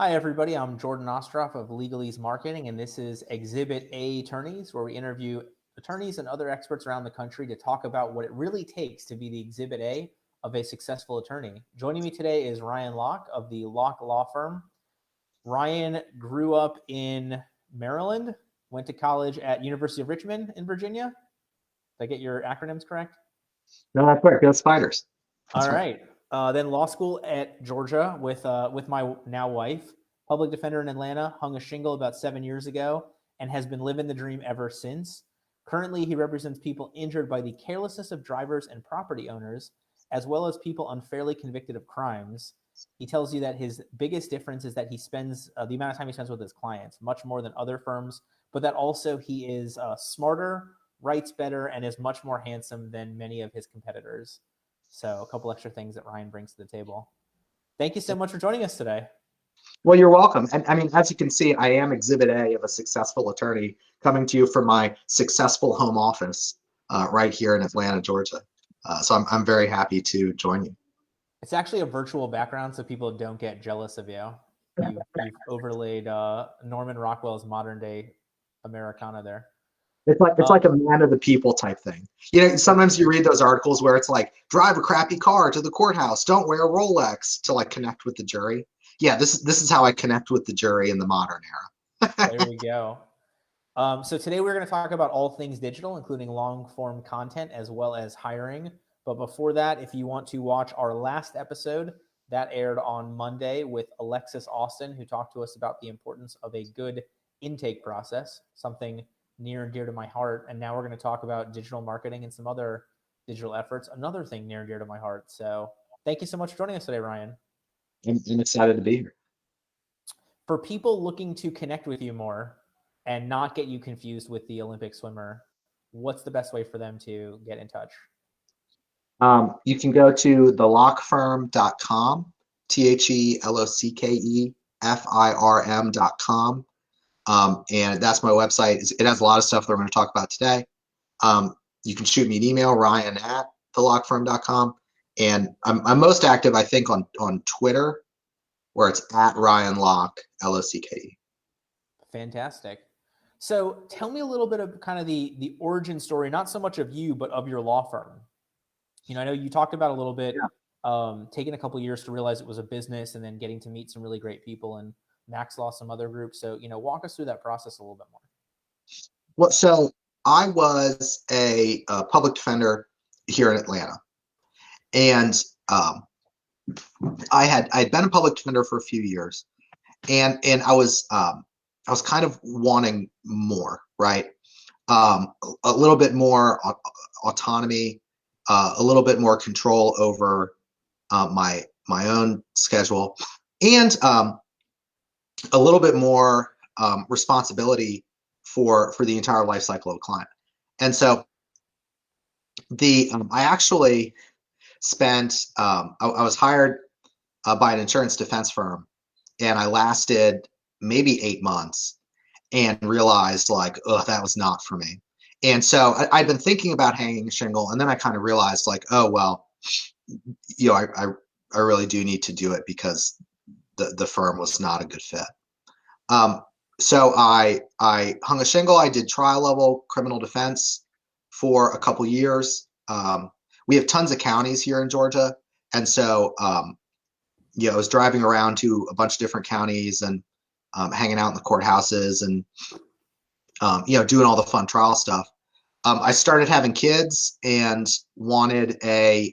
Hi, everybody. I'm Jordan Ostroff of Legalese Marketing, and this is Exhibit A Attorneys, where we interview attorneys and other experts around the country to talk about what it really takes to be the Exhibit A of a successful attorney. Joining me today is Ryan Locke of the Locke Law Firm. Ryan grew up in Maryland, went to college at University of Richmond in Virginia. Did I get your acronyms correct? No, that's right. Go Spiders. All right. Then law school at Georgia with my now wife. Public defender in Atlanta, hung a shingle about 7 years ago, and has been living the dream ever since. Currently, he represents people injured by the carelessness of drivers and property owners, as well as people unfairly convicted of crimes. He tells you that his biggest difference is that he spends the amount of time he spends with his clients, much more than other firms, but that also he is smarter, writes better, and is much more handsome than many of his competitors. So a couple extra things that Ryan brings to the table. Thank you so much for joining us today. Well, you're welcome. And I mean, as you can see, I am Exhibit A of a successful attorney coming to you from my successful home office right here in Atlanta, Georgia. So I'm very happy to join you. It's actually a virtual background, so people don't get jealous of you. You've overlaid Norman Rockwell's modern day Americana there. It's like a man of the people type thing. You know, sometimes you read those articles where it's like, drive a crappy car to the courthouse, don't wear a Rolex to like connect with the jury. Yeah, this is how I connect with the jury in the modern era. There we go. So today we're going to talk about all things digital, including long form content as well as hiring. But before that, if you want to watch our last episode that aired on Monday with Alexis Austin, who talked to us about the importance of a good intake process, something near and dear to my heart. And now we're going to talk about digital marketing and some other digital efforts, another thing near and dear to my heart. So thank you so much for joining us today, Ryan. I'm excited to be here. For people looking to connect with you more and not get you confused with the Olympic swimmer, what's the best way for them to get in touch? You can go to thelockefirm.com, TheLockefirm.com. And that's my website. It has a lot of stuff that we're going to talk about today. You can shoot me an email, ryan@thelockefirm.com. And I'm most active, I think, on Twitter, where it's at Ryan Locke, Locke. Fantastic. So tell me a little bit of kind of the origin story, not so much of you, but of your law firm. You know, I know you talked about a little bit, taking a couple of years to realize it was a business and then getting to meet some really great people and Max Law, some other groups. So, you know, walk us through that process a little bit more. Well, so I was a public defender here in Atlanta. And I had been a public defender for a few years, and I was kind of wanting more, right? A little bit more autonomy, a little bit more control over my own schedule, and a little bit more responsibility for the entire life cycle of a client. And so I actually spent I was hired by an insurance defense firm, and I lasted maybe 8 months and realized like, oh, that was not for me. And so I'd been thinking about hanging a shingle, and then I kind of realized like, oh, well, you know, I really do need to do it because the firm was not a good fit. So I hung a shingle. I did trial level criminal defense for a couple years. We have tons of counties here in Georgia. And so, you know, I was driving around to a bunch of different counties and hanging out in the courthouses and, you know, doing all the fun trial stuff. I started having kids and wanted a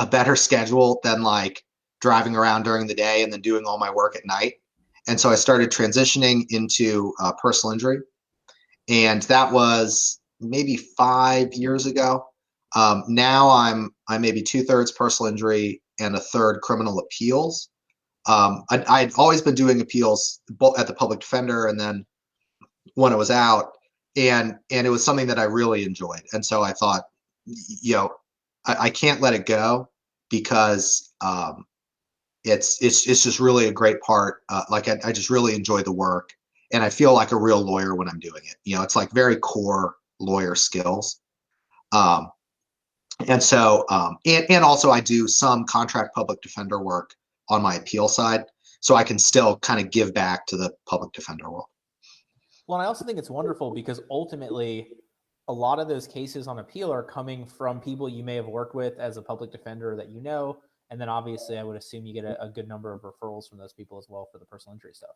better schedule than like driving around during the day and then doing all my work at night. And so I started transitioning into personal injury. And that was maybe 5 years ago. Now I'm maybe 2/3 personal injury and 1/3 criminal appeals. I'd always been doing appeals at the public defender, and then when it was out, and it was something that I really enjoyed. And so I thought, you know, I can't let it go because it's just really a great part. Like I just really enjoy the work, and I feel like a real lawyer when I'm doing it. You know, it's like very core lawyer skills. And so, and also I do some contract public defender work on my appeal side. so I can still kind of give back to the public defender world. Well, I also think it's wonderful because ultimately a lot of those cases on appeal are coming from people you may have worked with as a public defender that you know. And then obviously I would assume you get a good number of referrals from those people as well for the personal injury stuff.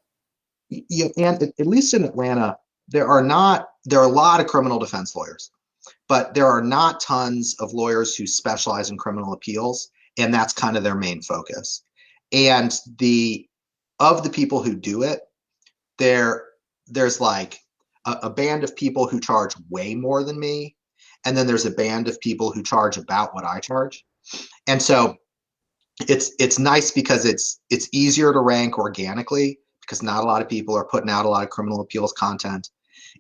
Yeah, and at least in Atlanta, there are a lot of criminal defense lawyers, but there are not tons of lawyers who specialize in criminal appeals, and that's kind of their main focus. And of the people who do it, there's like a band of people who charge way more than me, and then there's a band of people who charge about what I charge. And so it's nice because it's easier to rank organically because not a lot of people are putting out a lot of criminal appeals content.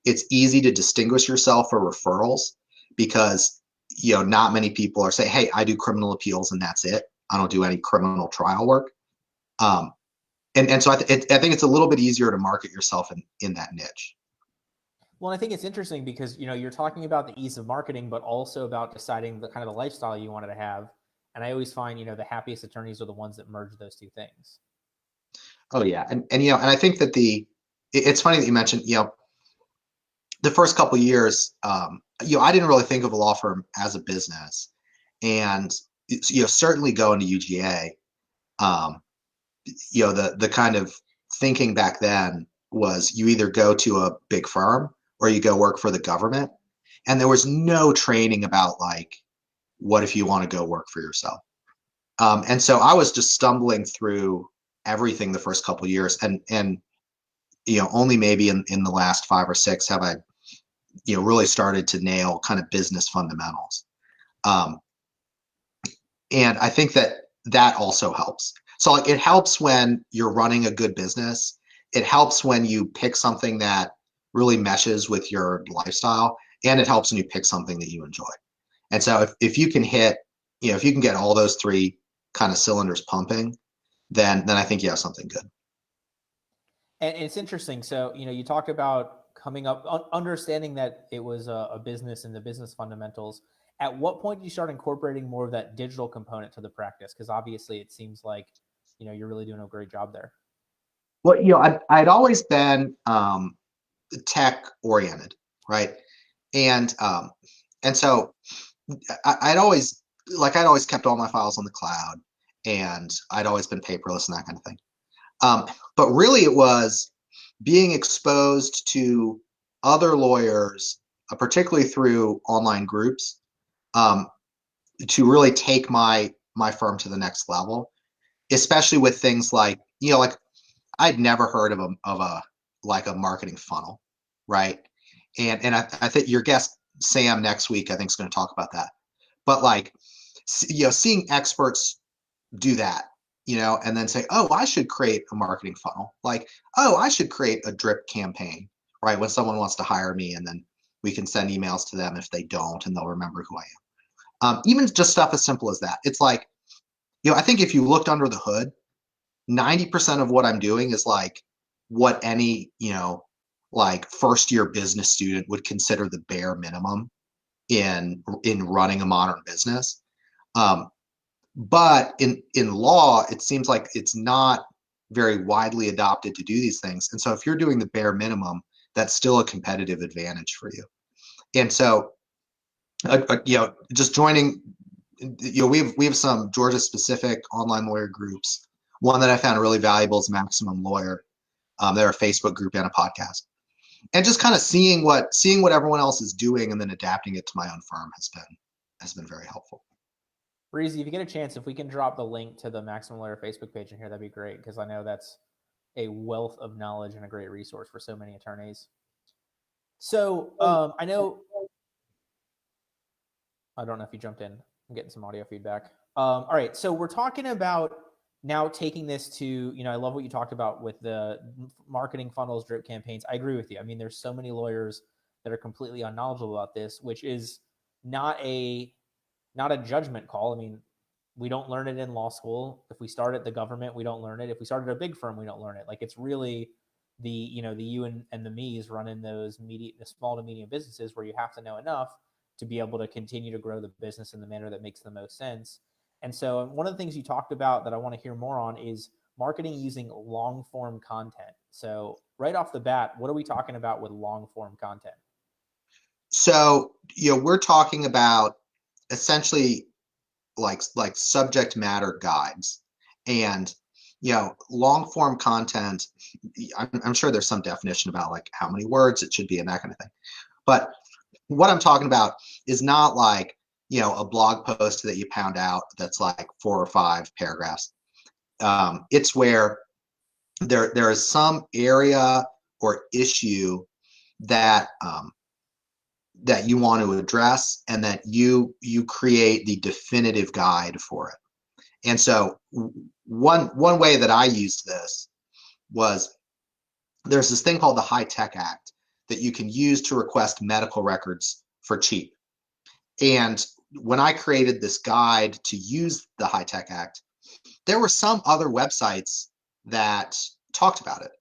It's easy to distinguish yourself for referrals because not many people are saying, hey, I do criminal appeals and that's it. I don't do any criminal trial work. And so I think it's a little bit easier to market yourself in that niche. Well, I think it's interesting because, you're talking about the ease of marketing, but also about deciding the kind of the lifestyle you wanted to have. And I always find, the happiest attorneys are the ones that merge those two things. Oh yeah. And I think that it's funny that you mentioned, the first couple of years, I didn't really think of a law firm as a business, and certainly going to UGA, the kind of thinking back then was you either go to a big firm or you go work for the government, and there was no training about like what if you want to go work for yourself. And so I was just stumbling through everything the first couple of years, and only maybe in the last 5 or 6 have I really started to nail kind of business fundamentals. And I think that also helps. So like it helps when you're running a good business. It helps when you pick something that really meshes with your lifestyle, and it helps when you pick something that you enjoy. And so if you can if you can get all those 3 kind of cylinders pumping, then I think you have something good. And it's interesting. So, you talked about coming up, understanding that it was a business and the business fundamentals. At what point do you start incorporating more of that digital component to the practice? Because obviously it seems like, you're really doing a great job there. Well, I'd always been tech oriented, right? And so I'd always kept all my files on the cloud, and I'd always been paperless and that kind of thing. But really, it was being exposed to other lawyers, particularly through online groups, to really take my firm to the next level. Especially with things like like I'd never heard of a marketing funnel, right? And I think your guest Sam next week I think is going to talk about that. But like seeing experts do that, and then say, oh, I should create a marketing funnel. Like, oh, I should create a drip campaign, right? When someone wants to hire me, and then we can send emails to them if they don't, and they'll remember who I am. Even just stuff as simple as that. It's like, I think if you looked under the hood, 90% of what I'm doing is like what any, like first year business student would consider the bare minimum in running a modern business. But in law, it seems like it's not very widely adopted to do these things. And so if you're doing the bare minimum, that's still a competitive advantage for you. And so, just joining, we have some Georgia specific online lawyer groups. One that I found really valuable is Maximum Lawyer. They're a Facebook group and a podcast. And just kind of seeing what everyone else is doing and then adapting it to my own firm has been very helpful. Breezy, if you get a chance, if we can drop the link to the Maximum Lawyer Facebook page in here, that'd be great, because I know that's a wealth of knowledge and a great resource for so many attorneys. So I don't know if you jumped in. I'm getting some audio feedback. All right, so we're talking about now taking this to, I love what you talked about with the marketing funnels, drip campaigns. I agree with you. I mean, there's so many lawyers that are completely unknowledgeable about this, which is not a judgment call. I mean, we don't learn it in law school. If we start at the government, we don't learn it. If we start at a big firm, we don't learn it. Like, it's really the you and the me's running those the small to medium businesses where you have to know enough to be able to continue to grow the business in the manner that makes the most sense. And so one of the things you talked about that I want to hear more on is marketing using long form content. So right off the bat, what are we talking about with long form content? So, we're talking about essentially like subject matter guides, and long form content. I'm sure there's some definition about like how many words it should be and that kind of thing. But what I'm talking about is not like a blog post that you pound out that's like 4 or 5 paragraphs. It's where there is some area or issue that that you want to address, and that you create the definitive guide for it. And so one way that I used this was, there's this thing called the High Tech Act that you can use to request medical records for cheap. And when I created this guide to use the High Tech Act, there were some other websites that talked about it,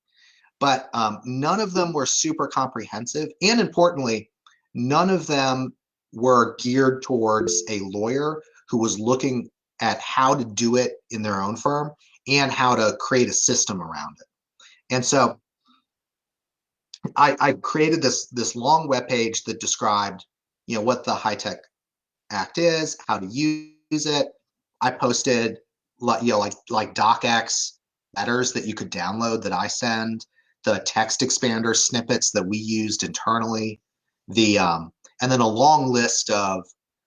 but none of them were super comprehensive. And importantly, none of them were geared towards a lawyer who was looking at how to do it in their own firm and how to create a system around it. And so I created this long web page that described, what the High Tech Act is, how to use it. I posted, like docx letters that you could download that I send, the text expander snippets that we used internally, and then a long list of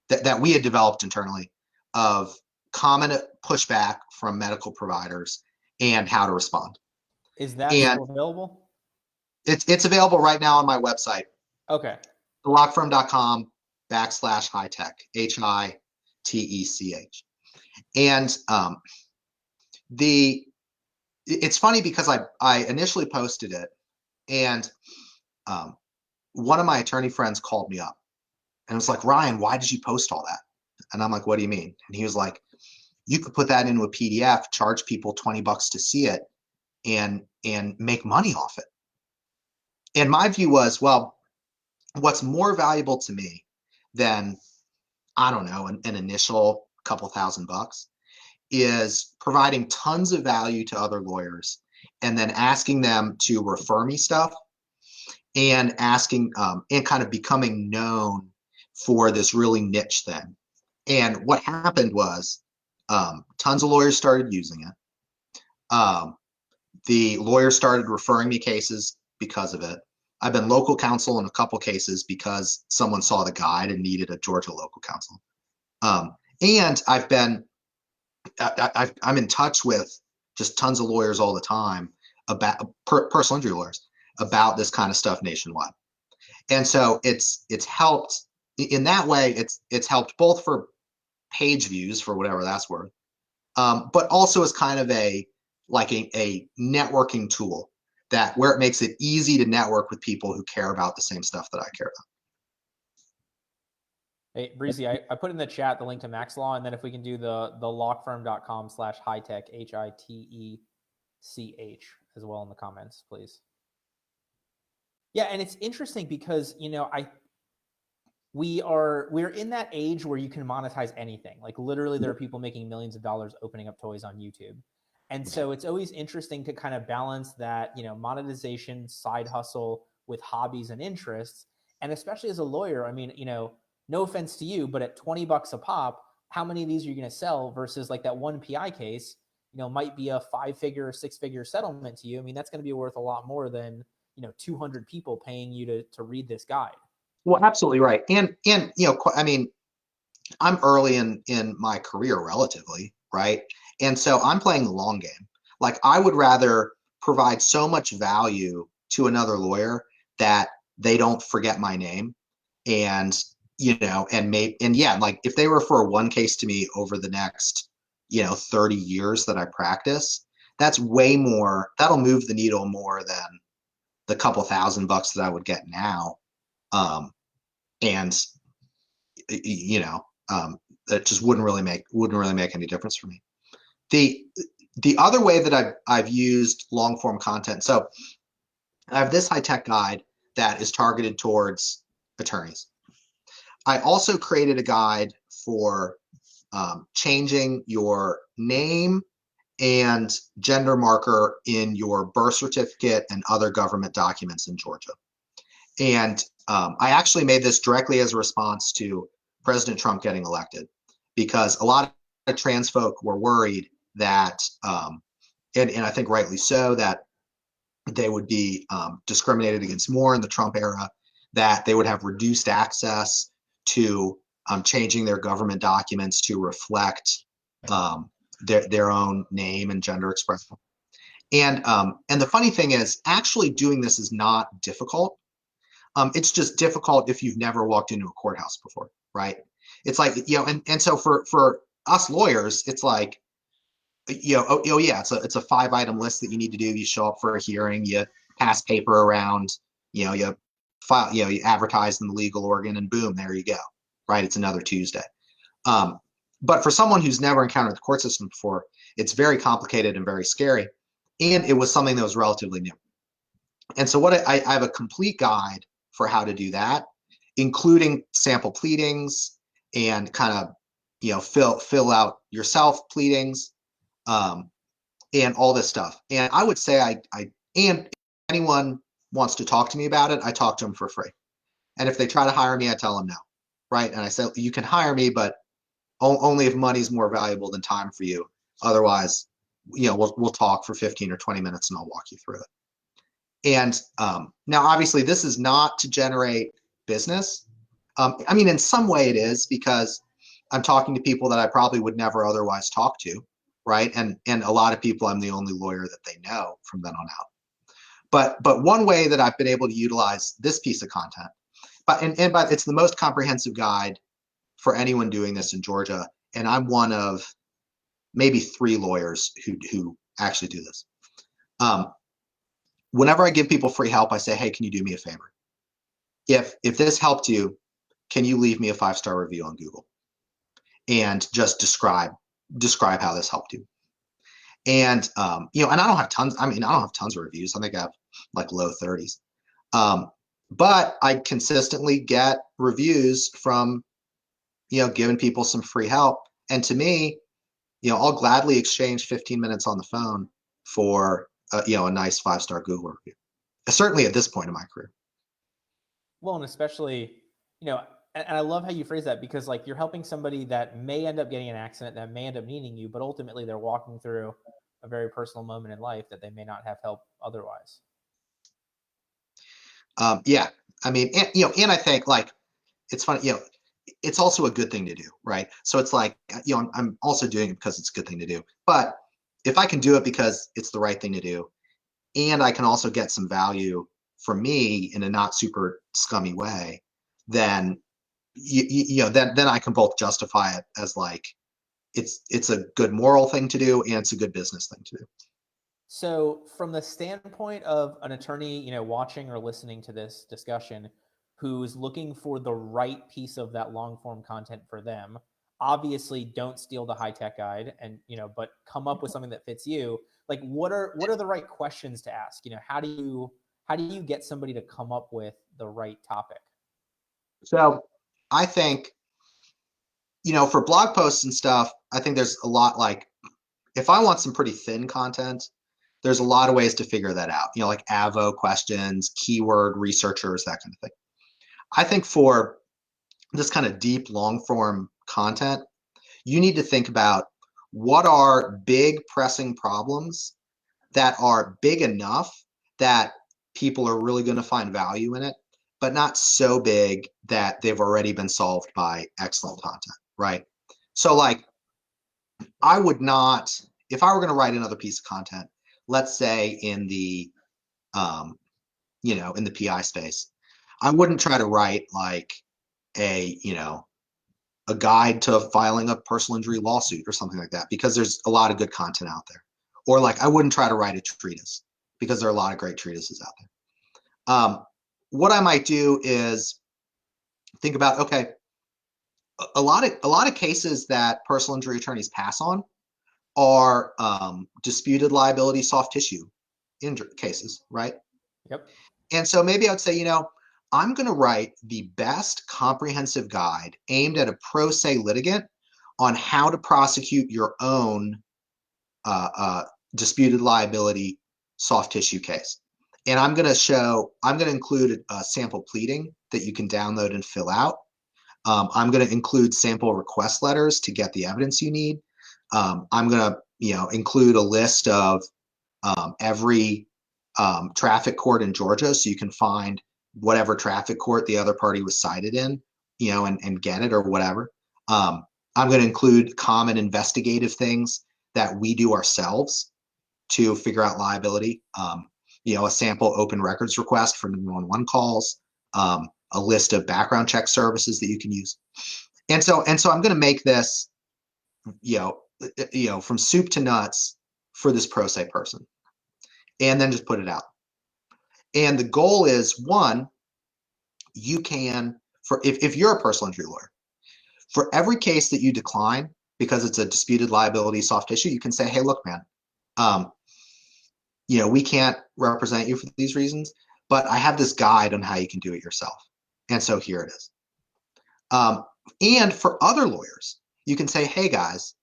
that we had developed internally of common pushback from medical providers and how to respond. Is that And still available? it's available right now on my website, Okay. thelockfirm.com/high tech, HITECH. And it's funny because I initially posted it, and one of my attorney friends called me up and was like, Ryan, why did you post all that? And I'm like, what do you mean? And he was like, you could put that into a PDF, charge people $20 to see it, and make money off it. And my view was, well, what's more valuable to me than, I don't know, an initial couple $1,000 is providing tons of value to other lawyers and then asking them to refer me stuff, and asking and kind of becoming known for this really niche thing. And what happened was, tons of lawyers started using it. The lawyers started referring me cases because of it. I've been local counsel in a couple cases because someone saw the guide and needed a Georgia local counsel. And I'm in touch with just tons of lawyers all the time about personal injury lawyers about this kind of stuff nationwide. And so it's helped in that way. It's helped both for page views, for whatever that's worth, but also as kind of a networking tool, that where it makes it easy to network with people who care about the same stuff that I care about. Hey, Breezy, I put in the chat the link to Max Law, and then if we can do the lockfirm.com/hightech, HITECH, as well in the comments, please. Yeah, and it's interesting because we're in that age where you can monetize anything. Like literally, there are people making millions of dollars opening up toys on YouTube. And so it's always interesting to kind of balance that, monetization, side hustle with hobbies and interests. And especially as a lawyer, I mean, no offense to you, but at $20 a pop, how many of these are you going to sell versus like that one PI case, might be a 5-figure or 6-figure settlement to you. I mean, that's going to be worth a lot more than, 200 people paying you to read this guide. Well, absolutely right. And I mean, I'm early in my career relatively, right? And so I'm playing the long game. Like, I would rather provide so much value to another lawyer that they don't forget my name, and like if they refer one case to me over the next 30 years that I practice, that's way more, that'll move the needle more than the couple $1,000 that I would get now. And that just wouldn't really make any difference for me. The other way that I've used long form content, so I have this high tech guide that is targeted towards attorneys. I also created a guide for changing your name and gender marker in your birth certificate and other government documents in Georgia. And I actually made this directly as a response to President Trump getting elected, because a lot of trans folk were worried that, and I think rightly so, that they would be discriminated against more in the Trump era, that they would have reduced access to changing their government documents to reflect their own name and gender expression. And the funny thing is, actually doing this is not difficult. It's just difficult if you've never walked into a courthouse before, right? It's like, and so for us lawyers, it's like, oh yeah, it's a 5-item list that you need to do. You show up for a hearing, you pass paper around, you file, you advertise in the legal organ, and boom, there you go, right? It's another Tuesday. But for someone who's never encountered the court system before, it's very complicated and very scary. And it was something that was relatively new. And so I have a complete guide for how to do that, including sample pleadings and kind of, fill out yourself pleadings, and all this stuff. And I would say and if anyone wants to talk to me about it, I talk to them for free. And if they try to hire me, I tell them no, right? And I say, you can hire me, but only if money's more valuable than time for you. Otherwise, we'll talk for 15 or 20 minutes and I'll walk you through it. And now, obviously, this is not to generate business. I mean, in some way it is, because I'm talking to people that I probably would never otherwise talk to, right? And a lot of people, I'm the only lawyer that they know from then on out. But one way that I've been able to utilize this piece of content, but it's the most comprehensive guide for anyone doing this in Georgia, and I'm one of maybe 3 lawyers who actually do this. Whenever I give people free help, I say, hey, can you do me a favor? If this helped you, can you leave me a 5-star review on Google and just describe how this helped you? And and I don't have tons. I mean, I don't have tons of reviews. I think I have like low 30s. But I consistently get reviews from giving people some free help. And to me, I'll gladly exchange 15 minutes on the phone for a nice 5-star Google review. Certainly at this point in my career. Well, and especially, and I love how you phrase that, because like you're helping somebody that may end up getting an accident, that may end up needing you, but ultimately they're walking through a very personal moment in life that they may not have help otherwise. Yeah, I mean, and I think, like, it's funny, it's also a good thing to do, right? So it's like, I'm also doing it because it's a good thing to do. But if I can do it because it's the right thing to do, and I can also get some value for me in a not super scummy way, then then I can both justify it as like it's a good moral thing to do, and it's a good business thing to do. So, from the standpoint of an attorney, watching or listening to this discussion, who's looking for the right piece of that long form content for them, obviously don't steal the high tech guide, and but come up with something that fits you. Like, what are the right questions to ask? How do you get somebody to come up with the right topic? So I think, for blog posts and stuff, I think there's a lot, like, if I want some pretty thin content, there's a lot of ways to figure that out, like AVO questions, keyword researchers, that kind of thing. I think for this kind of deep, long form content, you need to think about what are big pressing problems that are big enough that people are really going to find value in it, but not so big that they've already been solved by excellent content, right? So, like, I would not, if I were going to write another piece of content, let's say in the in the PI space, I wouldn't try to write like a a guide to filing a personal injury lawsuit or something like that, because there's a lot of good content out there. Or, like, I wouldn't try to write a treatise, because there are a lot of great treatises out there. What I might do is think about, okay, a lot of cases that personal injury attorneys pass on are disputed liability soft tissue injury cases, right? Yep. And so maybe I would say, I'm going to write the best comprehensive guide aimed at a pro se litigant on how to prosecute your own disputed liability soft tissue case. And I'm going to include a sample pleading that you can download and fill out. I'm going to include sample request letters to get the evidence you need. I'm going to, include a list of every traffic court in Georgia, so you can find whatever traffic court the other party was cited in, and get it or whatever. I'm going to include common investigative things that we do ourselves to figure out liability. A sample open records request for 911 calls, a list of background check services that you can use. And so I'm going to make this, from soup to nuts for this pro se person, and then just put it out. And the goal is, one, you can, if you're a personal injury lawyer, for every case that you decline because it's a disputed liability soft tissue, you can say, hey, look, man, we can't represent you for these reasons, but I have this guide on how you can do it yourself. And so here it is. And for other lawyers, you can say, hey guys,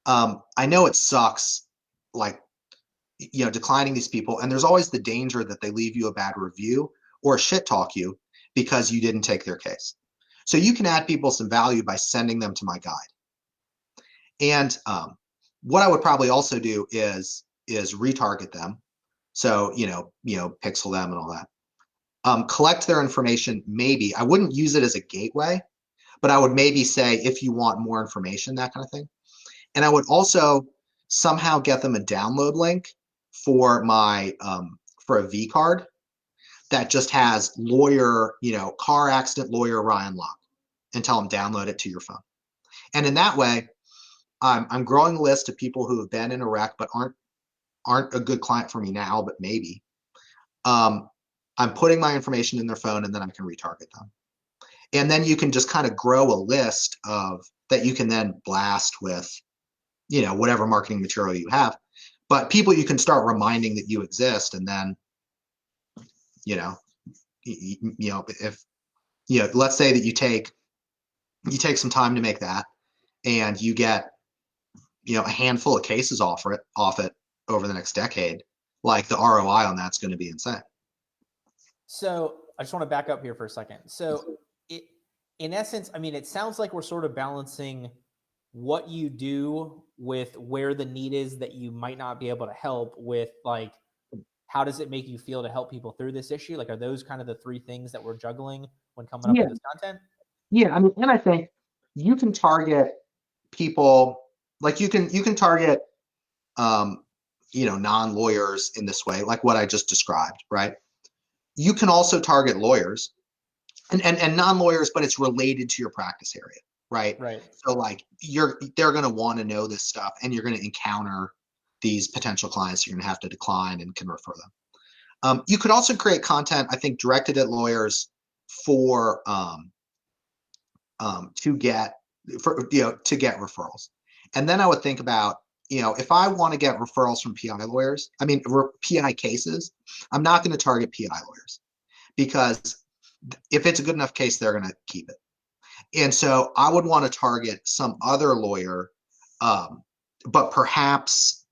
I know it sucks, like, declining these people, and there's always the danger that they leave you a bad review or shit talk you because you didn't take their case. So you can add people some value by sending them to my guide. And what I would probably also do is retarget them. So, pixel them and all that. Collect their information. Maybe I wouldn't use it as a gateway, but I would maybe say, if you want more information, that kind of thing. And I would also somehow get them a download link for my for a V card that just has lawyer, car accident lawyer Ryan Locke, and tell them download it to your phone. And in that way, I'm growing a list of people who have been in a wreck but aren't a good client for me now, but maybe. I'm putting my information in their phone, and then I can retarget them. And then you can just kind of grow a list of that you can then blast with, whatever marketing material you have. But people you can start reminding that you exist, and then, if let's say that you take some time to make that, and you get a handful of cases off it over the next decade, like, the ROI on that's going to be insane. So I just want to back up here for a second. So in essence, I mean, it sounds like we're sort of balancing what you do with where the need is that you might not be able to help with, like, how does it make you feel to help people through this issue? Like, are those kind of the three things that we're juggling when coming up with this content? Yeah. I mean, and I think you can target people, like, you can target, non-lawyers in this way, like what I just described, right? You can also target lawyers and non-lawyers, but it's related to your practice area, right? Right. So, like, they're going to want to know this stuff, and you're going to encounter these potential clients you're going to have to decline and can refer them. You could also create content, I think, directed at lawyers for to get referrals. And then I would think about, if I want to get referrals from PI cases, I'm not going to target PI lawyers, because if it's a good enough case, they're going to keep it. And so I would want to target some other lawyer, but perhaps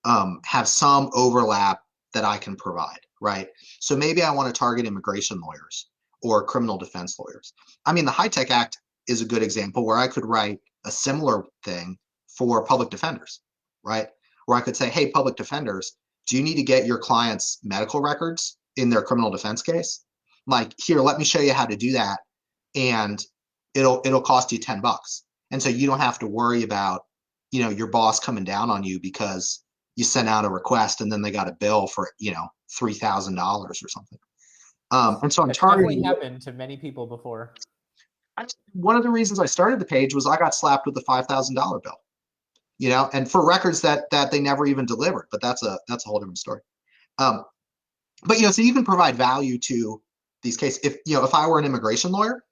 have some overlap that I can provide, right? So maybe I want to target immigration lawyers or criminal defense lawyers. I mean, the HITECH Act is a good example where I could write a similar thing for public defenders, right? Where I could say, hey, public defenders, do you need to get your clients' medical records in their criminal defense case? Like, here, let me show you how to do that, and it'll cost you $10. And so you don't have to worry about, your boss coming down on you because you sent out a request and then they got a bill for, $3,000 or something. And so I'm targeting. Definitely happened to many people before. One of the reasons I started the page was I got slapped with a $5,000 bill, and for records that they never even delivered. But that's a whole different story. But so you can provide value to these cases. If I were an immigration lawyer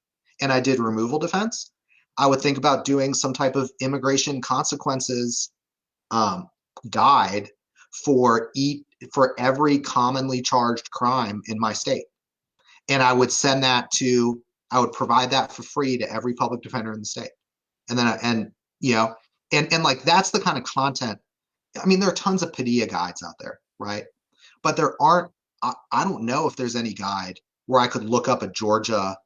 and I did removal defense, I would think about doing some type of immigration consequences guide for every commonly charged crime in my state. And I would provide that for free to every public defender in the state. And then, like, that's the kind of content I mean, there are tons of Padilla guides out there, right? But there aren't, I don't know if there's any guide where I could look up a Georgia,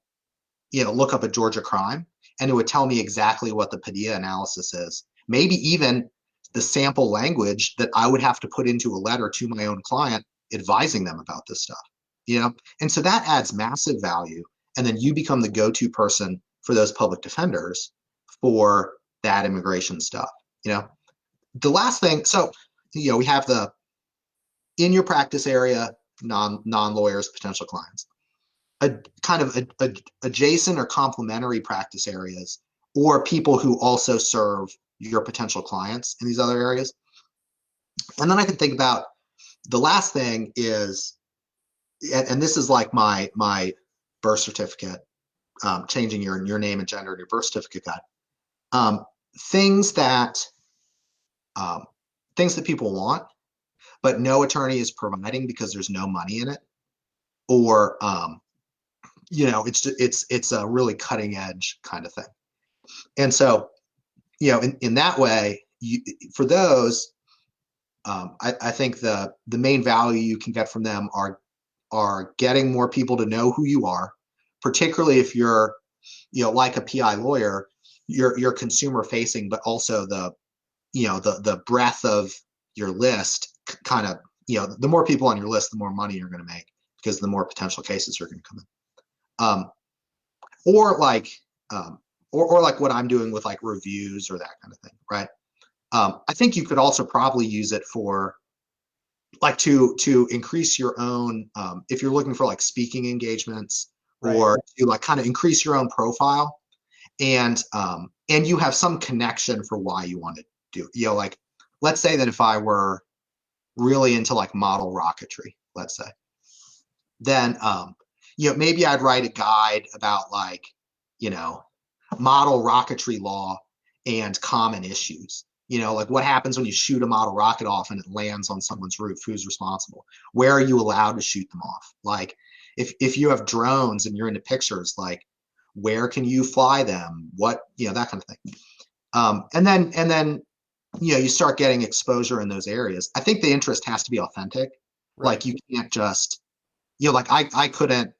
look up a Georgia crime and it would tell me exactly what the Padilla analysis is. Maybe even the sample language that I would have to put into a letter to my own client advising them about this stuff, you know? And so that adds massive value. And then you become the go-to person for those public defenders for that immigration stuff, you know? The last thing, so, we have the in your practice area, non-lawyers, potential clients, a kind of adjacent or complementary practice areas, or people who also serve your potential clients in these other areas. And then I can think about the last thing is, and this is like my birth certificate, changing your name and gender in your birth certificate guide. Um, things that things that people want, but no attorney is providing because there's no money in it, or it's a really cutting edge kind of thing. And so, in that way, for those, I think the main value you can get from them are getting more people to know who you are, particularly if you're, like a PI lawyer, you're consumer facing, but also the breadth of your list kind of, the more people on your list, the more money you're going to make because the more potential cases are going to come in. Or like, or like what I'm doing with like reviews or that kind of thing, right? I think you could also probably use it for like to increase your own, if you're looking for like speaking engagements Right. or to like kind of increase your own profile, and you have some connection for why you want to do, like let's say that if I were really into like model rocketry, let's say, then maybe I'd write a guide about like, you know, model rocketry law and common issues. Like what happens when you shoot a model rocket off and it lands on someone's roof? Who's responsible? Where are you allowed to shoot them off? Like if you have drones and you're into pictures, like where can you fly them? What, that kind of thing. And then you start getting exposure in those areas. I think the interest has to be authentic. Right. Like you can't just, like I couldn't,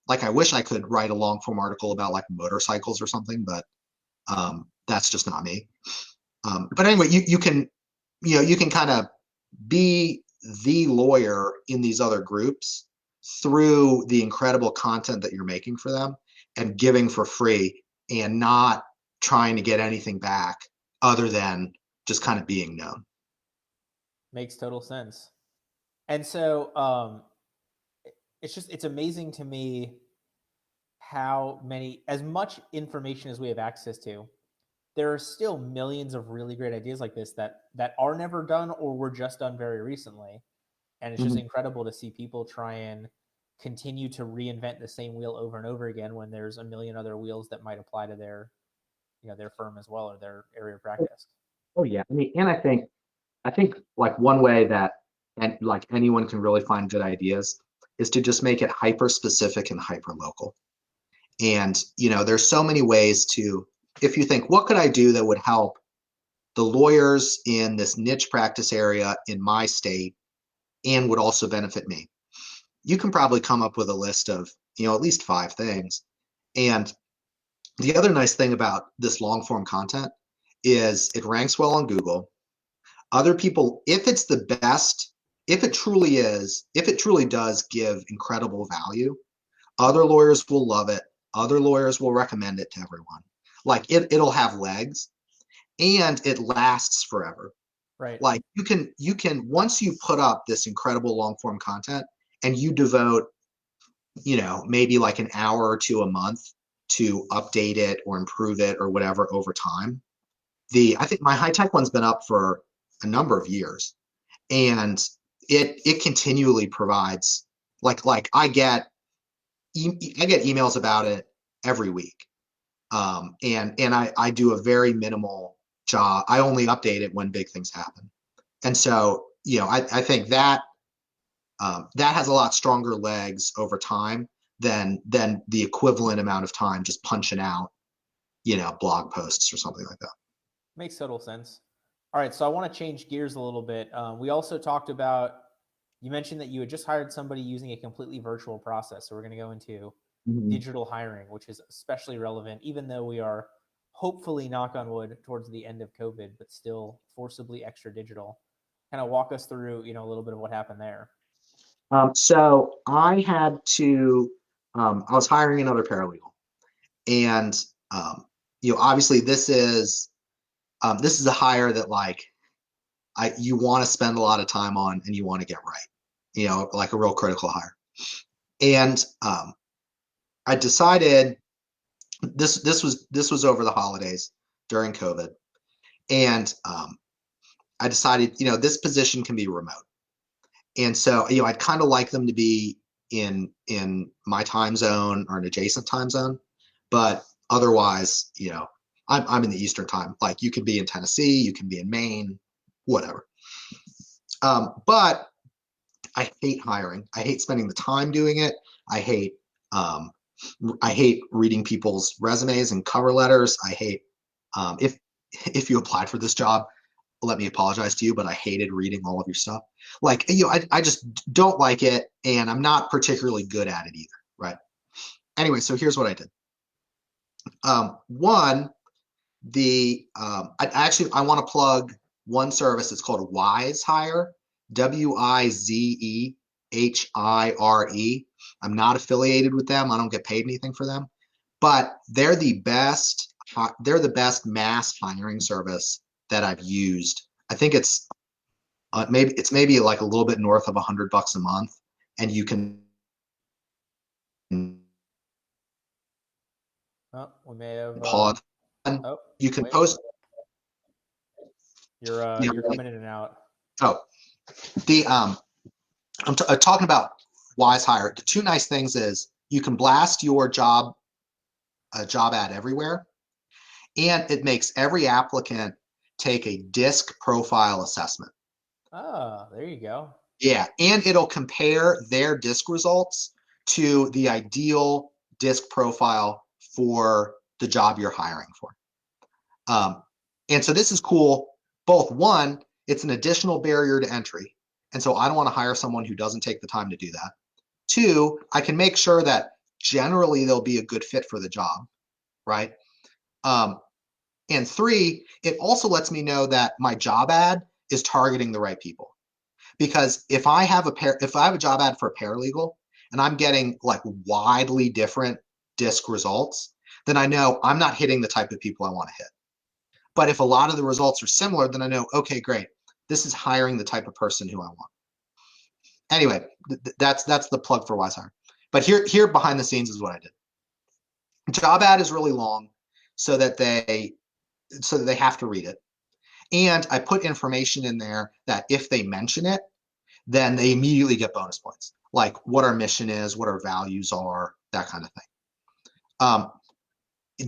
like I wish I could write a long form article about like motorcycles or something, but that's just not me. But anyway, you can, you can kind of be the lawyer in these other groups through the incredible content that you're making for them and giving for free and not trying to get anything back other than just kind of being known. Makes total sense. And so it's amazing to me how many, as much information as we have access to, there are still millions of really great ideas like this that are never done or were just done very recently. And it's just Mhm. incredible to see people try and continue to reinvent the same wheel over and over again when there's a million other wheels that might apply to their, their firm as well or their area of practice. Oh yeah. I mean, and I think like one way that and like anyone can really find good ideas is to just make it hyper specific and hyper local. And there's so many ways to, if you think, what could I do that would help the lawyers in this niche practice area in my state and would also benefit me? You can probably come up with a list of, at least 5 things. And the other nice thing about this long form content is it ranks well on Google. Other people, if it's the best, if it truly does give incredible value, other lawyers will love it. Other lawyers will recommend it to everyone. Like it'll have legs and it lasts forever. Right. Like you can once you put up this incredible long form content and you devote, maybe like an hour or two a month to update it or improve it or whatever over time. I think my high tech one's been up for a number of years, and it continually provides, like I get emails about it every week, and I do a very minimal job. I only update it when big things happen, and so I think that that has a lot stronger legs over time than the equivalent amount of time just punching out blog posts or something like that. Makes total sense. All right, so I want to change gears a little bit. We also talked about, you mentioned that you had just hired somebody using a completely virtual process. So we're going to go into digital hiring, which is especially relevant, even though we are hopefully, knock on wood, towards the end of COVID, but still forcibly extra digital. Kind of walk us through, a little bit of what happened there. So I had to, I was hiring another paralegal, and obviously this is a hire that like you want to spend a lot of time on and you want to get right, like a real critical hire. And I decided this was over the holidays during COVID, and I decided this position can be remote, and so I'd kind of like them to be in my time zone or an adjacent time zone, but otherwise I'm in the Eastern time. Like you could be in Tennessee, you can be in Maine, whatever. But I hate hiring. I hate spending the time doing it. I hate reading people's resumes and cover letters. I hate if you applied for this job, let me apologize to you, but I hated reading all of your stuff. Like I just don't like it, and I'm not particularly good at it either. Right. Anyway, so here's what I did. One, I want to plug one service. It's called Wise Hire, WIZEHIRE. I'm not affiliated with them. I don't get paid anything for them, but they're the best. They're the best mass hiring service that I've used. I think it's maybe like a little bit north of $100 a month, and you can. Oh, we may have pause. Oh, you can wait. post. You're coming in and out. Oh, the I'm talking about Wise Hire. The two nice things is you can blast your job ad everywhere, and it makes every applicant take a DISC profile assessment. Oh, there you go. Yeah, and it'll compare their DISC results to the ideal DISC profile for the job you're hiring for. And so this is cool. Both, one, it's an additional barrier to entry, and so I don't want to hire someone who doesn't take the time to do that. Two, I can make sure that generally they'll be a good fit for the job, right? And three, it also lets me know that my job ad is targeting the right people. Because if I have a job ad for a paralegal and I'm getting like widely different DISC results, then I know I'm not hitting the type of people I want to hit. But if a lot of the results are similar, then I know, okay, great, this is hiring the type of person who I want. Anyway, that's the plug for Wise Hire. But here behind the scenes is what I did. Job ad is really long, so that they have to read it. And I put information in there that if they mention it, then they immediately get bonus points, like what our mission is, what our values are, that kind of thing.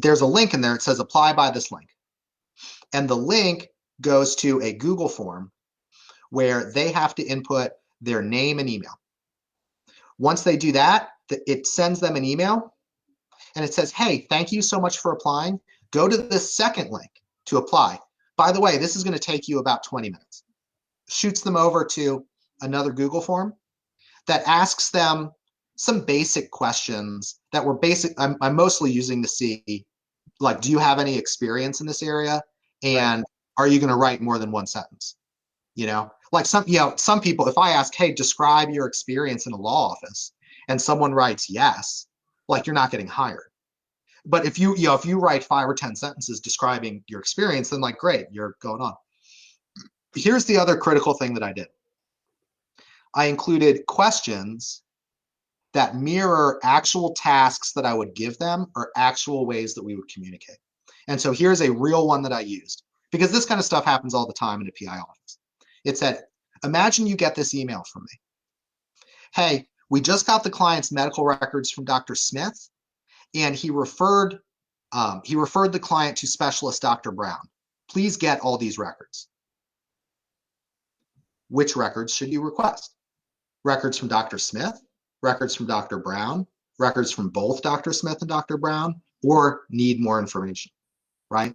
There's a link in there. It says apply by this link. And the link goes to a Google form where they have to input their name and email. Once they do that, it sends them an email and it says, hey, thank you so much for applying. Go to this second link to apply. By the way, this is going to take you about 20 minutes. Shoots them over to another Google form that asks them some basic questions that were basic. I'm mostly using to see, like, do you have any experience in this area? And are you going to write more than one sentence? Like some people, if I ask, hey, describe your experience in a law office, and someone writes yes, like you're not getting hired. But if you write 5 or 10 sentences describing your experience, then like, great, you're going on. Here's the other critical thing that I did. I included questions that mirror actual tasks that I would give them or actual ways that we would communicate. And so here's a real one that I used, because this kind of stuff happens all the time in a PI office. It said, imagine you get this email from me. Hey, we just got the client's medical records from Dr. Smith, and he referred the client to specialist Dr. Brown. Please get all these records. Which records should you request? Records from Dr. Smith, records from Dr. Brown, records from both Dr. Smith and Dr. Brown, or need more information, right?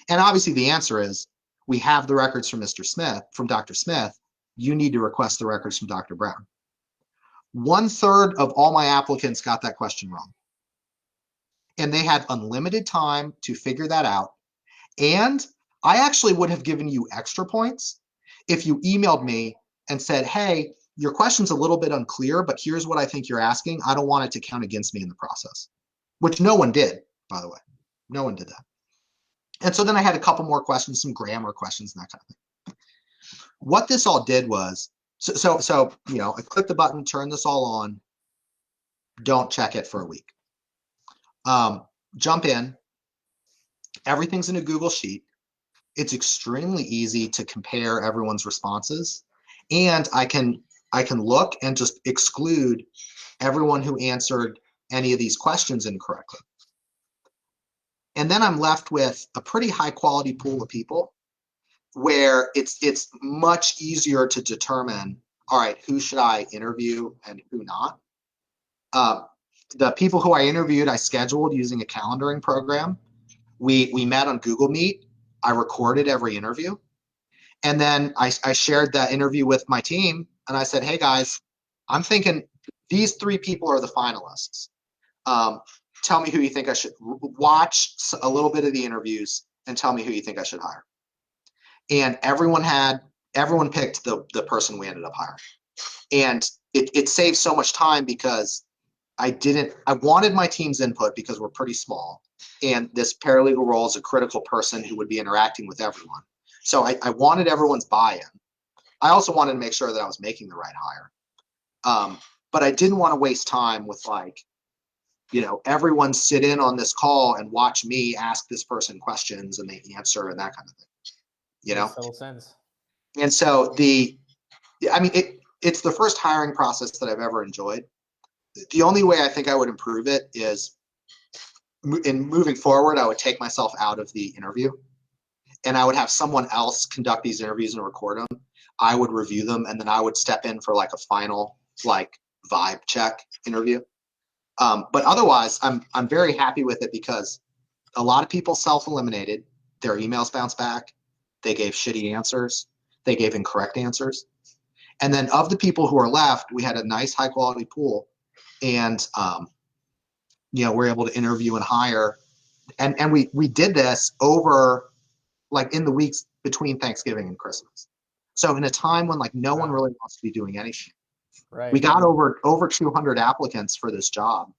And obviously the answer is, We have the records from Dr. Smith. You need to request the records from Dr. Brown. 1/3 of all my applicants got that question wrong. And they had unlimited time to figure that out. And I actually would have given you extra points if you emailed me and said, hey, your question's a little bit unclear, but here's what I think you're asking. I don't want it to count against me in the process, which no one did, by the way. No one did that. And so then I had a couple more questions, some grammar questions and that kind of thing. What this all did was, so I click the button, turn this all on, don't check it for a week. Jump in. Everything's in a Google Sheet. It's extremely easy to compare everyone's responses. And I can look and just exclude everyone who answered any of these questions incorrectly. And then I'm left with a pretty high quality pool of people where it's much easier to determine, all right, who should I interview and who not. The people who I interviewed, I scheduled using a calendaring program. We met on Google Meet. I recorded every interview. And then I shared that interview with my team. And I said, hey, guys, I'm thinking these 3 people are the finalists. Tell me who you think I should watch a little bit of the interviews and tell me who you think I should hire. And everyone picked the person we ended up hiring. And it saved so much time because I wanted my team's input because we're pretty small. And this paralegal role is a critical person who would be interacting with everyone. So I wanted everyone's buy-in. I also wanted to make sure that I was making the right hire. But I didn't want to waste time with everyone sit in on this call and watch me ask this person questions and they answer and that kind of thing. Makes total sense. And so it's the first hiring process that I've ever enjoyed. The only way I think I would improve it is in moving forward, I would take myself out of the interview and I would have someone else conduct these interviews and record them. I would review them and then I would step in for a final vibe check interview. But otherwise, I'm very happy with it because a lot of people self-eliminated. Their emails bounced back. They gave shitty answers. They gave incorrect answers. And then of the people who are left, we had a nice high quality pool and we're able to interview and hire. And we did this over in the weeks between Thanksgiving and Christmas. So in a time when no one really wants to be doing anything. Right. We got over 200 applicants for this job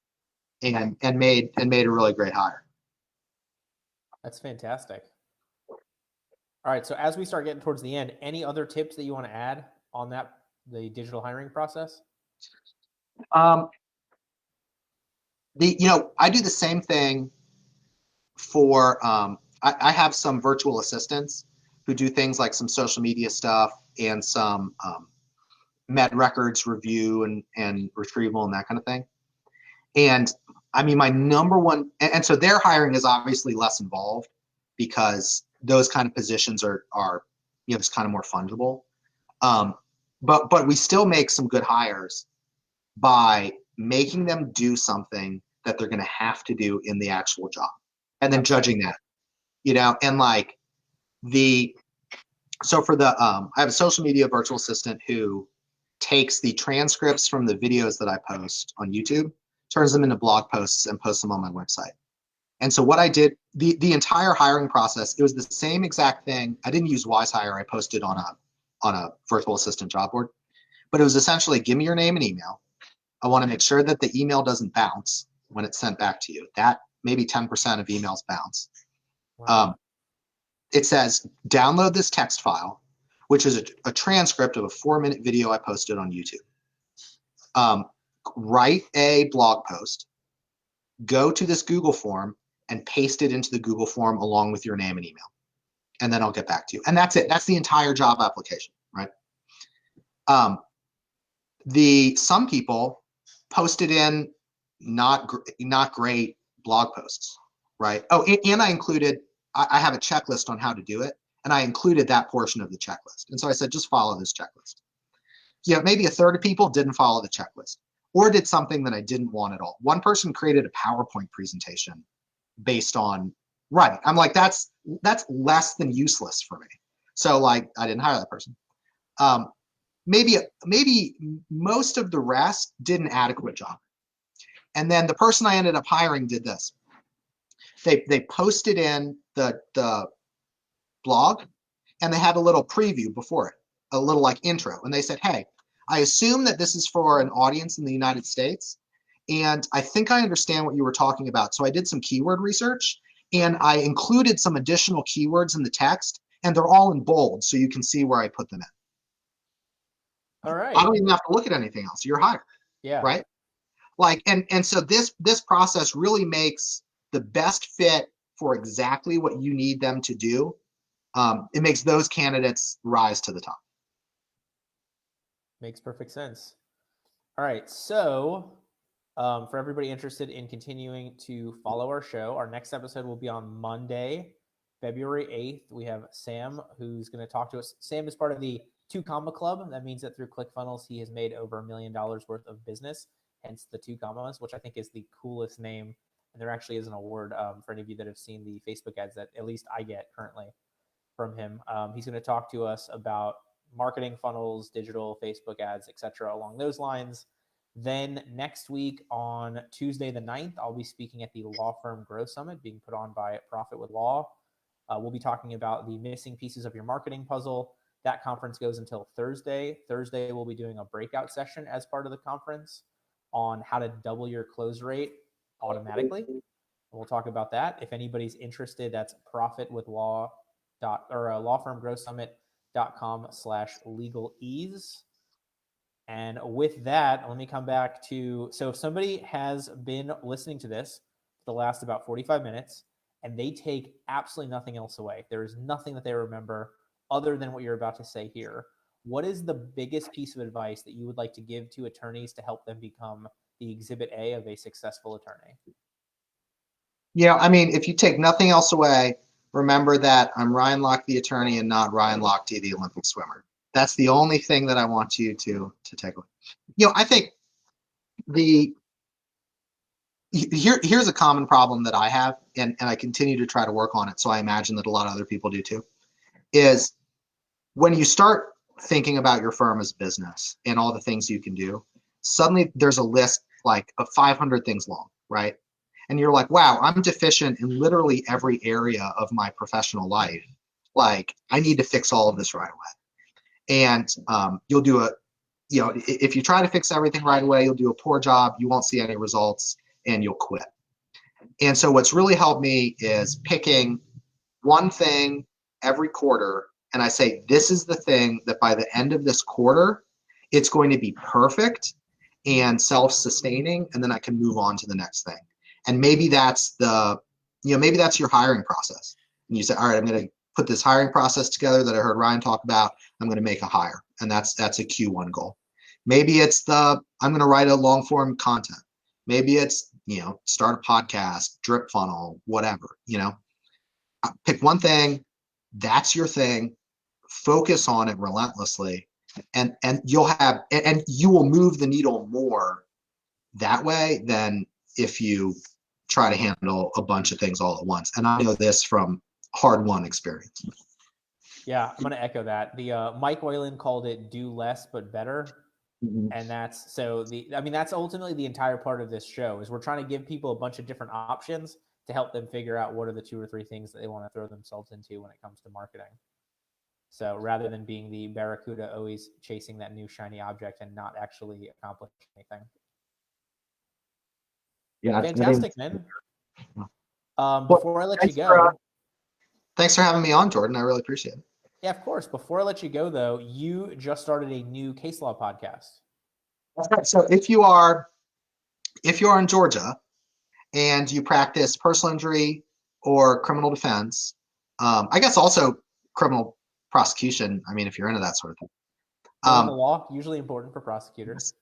and made a really great hire. That's fantastic. All right. So as we start getting towards the end, any other tips that you want to add on the digital hiring process? I do the same thing for, I have some virtual assistants who do things like some social media stuff and some med records review and retrieval and that kind of thing. And my number one, and so their hiring is obviously less involved because those kind of positions are just kind of more fungible. But we still make some good hires by making them do something that they're going to have to do in the actual job and then judging that, and so for I have a social media virtual assistant who takes the transcripts from the videos that I post on YouTube, turns them into blog posts and posts them on my website. And so what I did, the entire hiring process, it was the same exact thing. I didn't use WiseHire. I posted on a virtual assistant job board, but it was essentially give me your name and email. I want to make sure that the email doesn't bounce when it's sent back to you. That maybe 10% of emails bounce. Wow. It says download this text file, which is a transcript of a 4-minute video I posted on YouTube. Write a blog post, go to this Google form and paste it into the Google form along with your name and email. And then I'll get back to you. And that's it. That's the entire job application, right? Some people posted in not great blog posts, right? Oh, and I have a checklist on how to do it. And I included that portion of the checklist. And so I said, just follow this checklist. Maybe a third of people didn't follow the checklist or did something that I didn't want at all. One person created a PowerPoint presentation based on, right. I'm like, that's less than useless for me. So like I didn't hire that person. Um, maybe most of the rest did an adequate job. And then the person I ended up hiring did this. They posted in the blog, and they had a little preview before it, a little like intro. And they said, hey, I assume that this is for an audience in the United States. And I think I understand what you were talking about. So I did some keyword research and I included some additional keywords in the text, and they're all in bold so you can see where I put them in. All right. I don't even have to look at anything else. You're hired. Yeah. Right? Like, and so this process really makes the best fit for exactly what you need them to do. It makes those candidates rise to the top. Makes perfect sense. All right. So, for everybody interested in continuing to follow our show, our next episode will be on Monday, February 8th. We have Sam, who's going to talk to us. Sam is part of the 2 Comma Club. That means that through ClickFunnels, he has made over $1 million worth of business, hence the 2 Commas, which I think is the coolest name. And there actually is an award for any of you that have seen the Facebook ads that at least I get currently from him. He's going to talk to us about marketing funnels, digital, Facebook ads, etc., along those lines. Then next week on Tuesday the 9th, I'll be speaking at the Law Firm Growth Summit being put on by Profit with Law. We'll be talking about the missing pieces of your marketing puzzle. That conference goes until Thursday. Thursday, we'll be doing a breakout session as part of the conference on how to double your close rate automatically. We'll talk about that. If anybody's interested, that's lawfirmgrowthsummit.com/legalease. And with that, let me come back to, so if somebody has been listening to this for the last about 45 minutes and they take absolutely nothing else away, there is nothing that they remember other than what you're about to say here, what is the biggest piece of advice that you would like to give to attorneys to help them become the exhibit A of a successful attorney? Yeah, I mean, if you take nothing else away, remember that I'm Ryan Locke, the attorney, and not Ryan Lochte, the Olympic swimmer. That's the only thing that I want you to take away. I think here's a common problem that I have, and I continue to try to work on it. So I imagine that a lot of other people do too. Is when you start thinking about your firm as business and all the things you can do, suddenly there's a list like of 500 things long, right? And you're like, wow, I'm deficient in literally every area of my professional life. Like, I need to fix all of this right away. And you'll do if you try to fix everything right away, you'll do a poor job, you won't see any results, and you'll quit. And so what's really helped me is picking one thing every quarter, and I say, this is the thing that by the end of this quarter, it's going to be perfect and self-sustaining, and then I can move on to the next thing. And maybe that's maybe that's your hiring process. And you say, all right, I'm going to put this hiring process together that I heard Ryan talk about. I'm going to make a hire, and that's a Q1 goal. Maybe it's I'm going to write a long form content. Maybe it's start a podcast, drip funnel, whatever. Pick one thing. That's your thing. Focus on it relentlessly, and you will move the needle more that way than if you try to handle a bunch of things all at once. And I know this from hard-won experience. Yeah, I'm going to echo that. The Mike Whalen called it "do less but better," and that's that's ultimately the entire part of this show. Is we're trying to give people a bunch of different options to help them figure out what are the 2 or 3 things that they want to throw themselves into when it comes to marketing. So rather than being the barracuda always chasing that new shiny object and not actually accomplishing anything. Yeah, fantastic, man. Before I let you go, thanks for having me on, Jordan. I really appreciate it. Yeah, of course. Before I let you go, though, you just started a new case law podcast. That's right. So if you are in Georgia and you practice personal injury or criminal defense, I guess also criminal prosecution. I mean, if you're into that sort of thing. Knowing the law, usually important for prosecutors.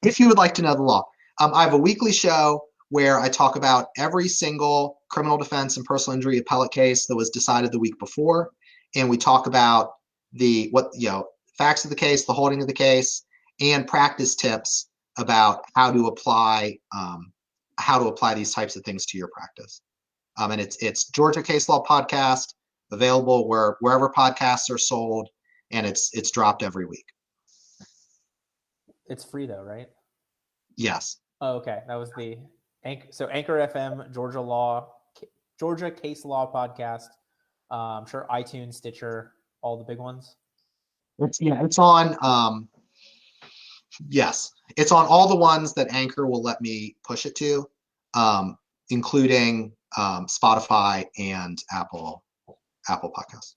If you would like to know the law, I have a weekly show where I talk about every single criminal defense and personal injury appellate case that was decided the week before, and we talk about the facts of the case, the holding of the case, and practice tips about how to apply these types of things to your practice. And it's Georgia Case Law Podcast. available wherever podcasts are sold, and it's dropped every week. It's free though, right? Yes. Oh, okay. That was the Anchor FM, Georgia Case Law Podcast. I'm sure iTunes, Stitcher, all the big ones. It's on yes. It's on all the ones that Anchor will let me push it to, including Spotify and Apple Podcasts.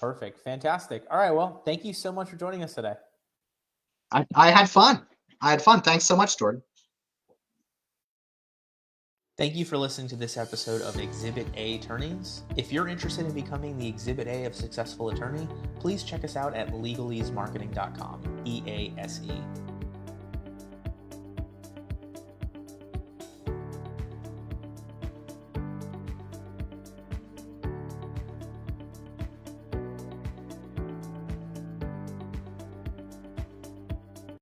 Perfect. Fantastic. All right. Well, thank you so much for joining us today. I had fun. Thanks so much, Jordan. Thank you for listening to this episode of Exhibit A Attorneys. If you're interested in becoming the Exhibit A of successful attorney, please check us out at legaleasemarketing.com. EASE.